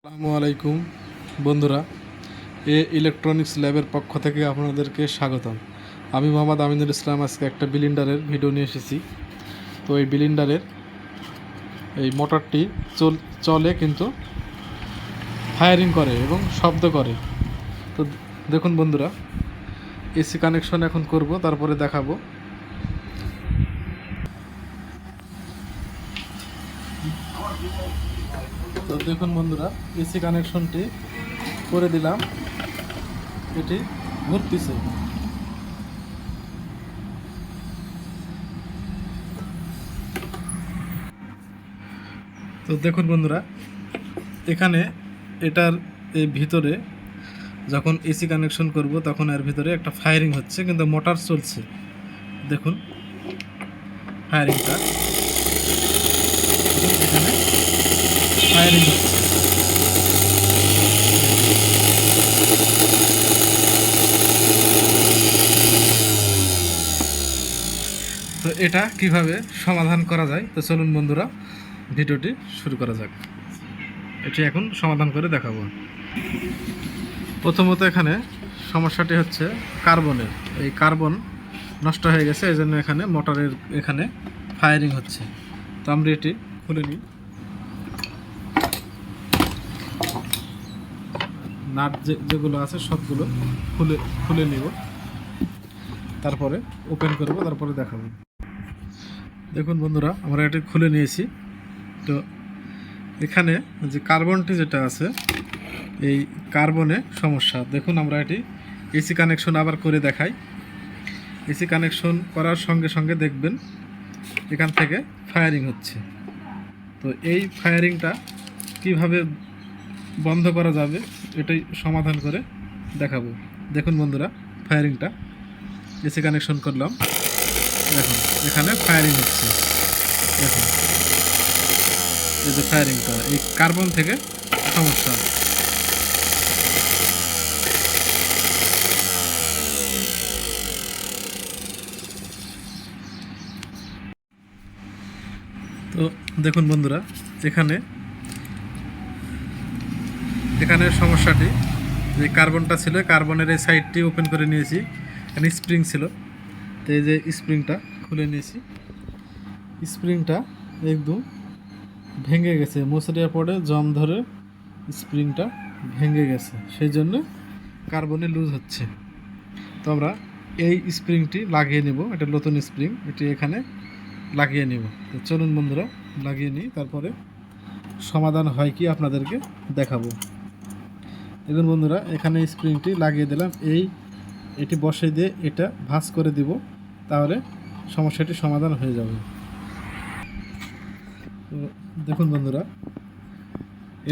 আসসালামু আলাইকুম বন্ধুরা, ইলেকট্রনিক্স ল্যাবের পক্ষ থেকে আপনাদেরকে স্বাগতম। আমি মোহাম্মদ আমিনুল ইসলাম। আজকে একটা বিলিন্ডারের ভিডিও নিয়ে এসেছি। তো এই বিলিন্ডারের এই মোটরটি চলে কিন্তু ফায়ারিং করে এবং শব্দ করে। তো দেখুন বন্ধুরা, এসি কানেকশন এখন করব, তারপরে দেখাবো। তো দেখুন বন্ধুরা, এসি কানেকশনটি করে দিলাম, এটি ঘুরতেছে। তো দেখুন বন্ধুরা, এখানে এটার এই ভিতরে যখন এসি কানেকশন করব তখন এর ভিতরে একটা ফায়ারিং হচ্ছে, কিন্তু মোটর চলছে। দেখুন ফায়ারিংটা, এখানে ফায়ারিং হচ্ছে। তো এটা কিভাবে সমাধান করা যায়, তো চলুন বন্ধুরা ভিডিওটি শুরু করা যাক। এটি এখন সমাধান করে দেখাবো। প্রথমত এখানে সমস্যাটি হচ্ছে কার্বনের। এই কার্বন নষ্ট হয়ে গেছে, এই জন্য এখানে মোটরের এখানে ফায়ারিং হচ্ছে। তো আমরা এটি খুলে নিই। নাট যেগুলো আছে সবগুলো খুলে নিব, তারপরে ওপেন করব, তারপরে দেখাবো। দেখুন বন্ধুরা, আমরা এটি খুলে নিয়েছি। তো এখানে যে কার্বনটি যেটা আছে, এই কার্বনে সমস্যা। দেখুন আমরা এটি এসি কানেকশন আবার করে দেখাই। এসি কানেকশন করার সঙ্গে সঙ্গে দেখবেন এখান থেকে ফায়ারিং হচ্ছে। তো এই ফায়ারিংটা কিভাবে বন্ধ করা যাবে এটাই সমাধান করে দেখাবো। দেখুন বন্ধুরা, ফায়ারিংটা এসি কানেকশন করলাম, দেখুন এখানে ফায়ারিং হচ্ছে। দেখুন এই যে ফায়ারিংটা, এই কার্বন থেকে সমস্যা। তো দেখুন বন্ধুরা, এখানে সমস্যাটি যে কার্বনটা ছিল, কার্বনের এই সাইডটি ওপেন করে নিয়েছি। এখানে স্প্রিং ছিল, তো এই যে স্প্রিংটা খুলে নিয়েছি। স্প্রিংটা একদম ভেঙে গেছে, মশারিয়ার পরে জম ধরে স্প্রিংটা ভেঙে গেছে, সেই জন্য কার্বনে লুজ হচ্ছে। তো আমরা এই স্প্রিংটি লাগিয়ে নেব, এটা নতুন স্প্রিং, এটি এখানে লাগিয়ে নেব। তো চলুন বন্ধুরা লাগিয়ে নিই, তারপরে সমাধান হয় কি আপনাদেরকে দেখাবো। দেখুন বন্ধুরা, এখানে স্প্রিংটি লাগিয়ে দিলাম। এটি বসে দিয়ে এটা ভাঁজ করে দিব, তাহলে সমস্যাটি সমাধান হয়ে যাবে। তো দেখুন বন্ধুরা,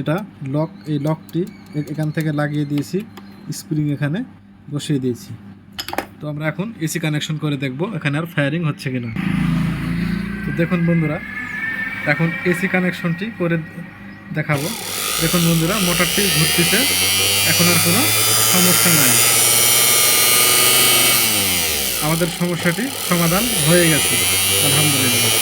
এটা লক, এই লকটি এখান থেকে লাগিয়ে দিয়েছি, স্প্রিং এখানে বসিয়ে দিয়েছি। তো আমরা এখন এসি কানেকশন করে দেখব এখানে আর ফায়ারিং হচ্ছে কিনা। তো দেখুন বন্ধুরা, এখন এসি কানেকশনটি করে দেখাবো। দেখুন বন্ধুরা, মোটরটি ঘুরতেছে, এখন আর কোনো সমস্যা নাই। আমাদের সমস্যাটি সমাধান হয়ে গেছে, আলহামদুলিল্লাহ।